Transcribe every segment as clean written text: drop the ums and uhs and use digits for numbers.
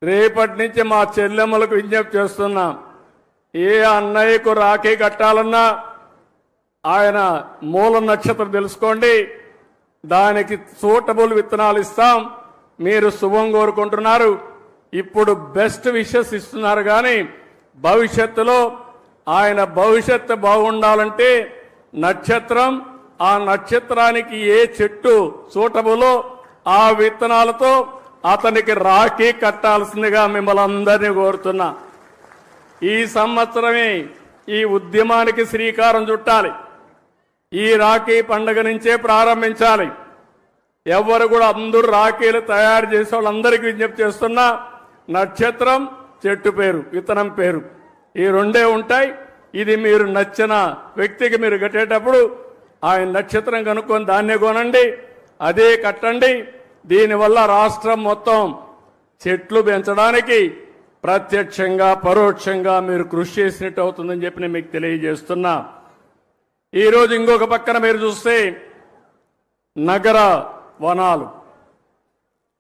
రేపటి నుంచి మా చెల్లెమ్మలకు విజ్ఞప్తి చేస్తున్నాం. ఏ అన్నయ్యకు రాఖీ కట్టాలన్నా ఆయన మూల నక్షత్రం తెలుసుకోండి, దానికి సూటబుల్ విత్తనాలు ఇస్తాం. మీరు శుభం కోరుకుంటున్నారు, ఇప్పుడు బెస్ట్ విషెస్ ఇస్తున్నారు. కానీ భవిష్యత్తులో ఆయన భవిష్యత్తు బాగుండాలంటే నక్షత్రం, ఆ నక్షత్రానికి ఏ చెట్టు సూటబులో ఆ విత్తనాలతో అతనికి రాఖీ కట్టాల్సిందిగా మిమ్మల్ని అందరినీ కోరుతున్నా. ఈ సంవత్సరమే ఈ ఉద్యమానికి శ్రీకారం చుట్టాలి. ఈ రాఖీ పండుగ నుంచే ప్రారంభించాలి. ఎవరు కూడా అందరూ రాఖీలు తయారు చేసే వాళ్ళందరికీ విజ్ఞప్తి చేస్తున్నా, నక్షత్రం, చెట్టు పేరు, విత్తనం పేరు, ఈ రెండే ఉంటాయి. ఇది మీరు నచ్చిన వ్యక్తికి మీరు కట్టేటప్పుడు ఆయన నక్షత్రం కనుక్కొని దాన్నే కొనండి, అదే కట్టండి. దీనివల్ల రాష్ట్రం మొత్తం చెట్లు పెంచడానికి ప్రత్యక్షంగా పరోక్షంగా మీరు కృషి చేసినట్టు అవుతుందని చెప్పి నేను మీకు తెలియజేస్తున్నా. ఈరోజు ఇంకొక పక్కన మీరు చూస్తే నగర వనాలు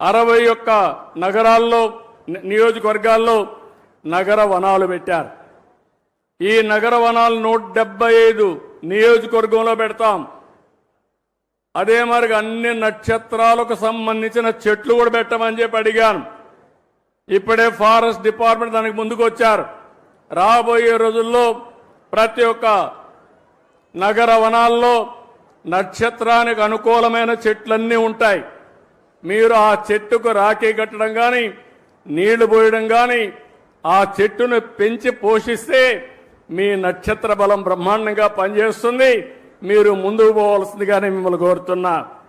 61 నగరాల్లో నియోజకవర్గాల్లో నగర వనాలు పెట్టారు. ఈ నగర వనాలు 175 నియోజకవర్గంలో పెడతాం. అదే మరి అన్ని నక్షత్రాలకు సంబంధించిన చెట్లు కూడా పెట్టమని చెప్పి అడిగాను. ఇప్పుడే ఫారెస్ట్ డిపార్ట్మెంట్ దానికి ముందుకు వచ్చారు. రాబోయే రోజుల్లో ప్రతి ఒక్క నగర వనాల్లో నక్షత్రానికి అనుకూలమైన చెట్లన్నీ ఉంటాయి. మీరు ఆ చెట్టుకు రాఖీ కట్టడం కానీ, నీళ్లు పోయడం కానీ, ఆ చెట్టును పెంచి పోషిస్తే మీ నక్షత్ర బలం బ్రహ్మాండంగా పనిచేస్తుంది. మీరు ముందుకు పోవాల్సిందిగానే మిమ్మల్ని కోరుతున్నా.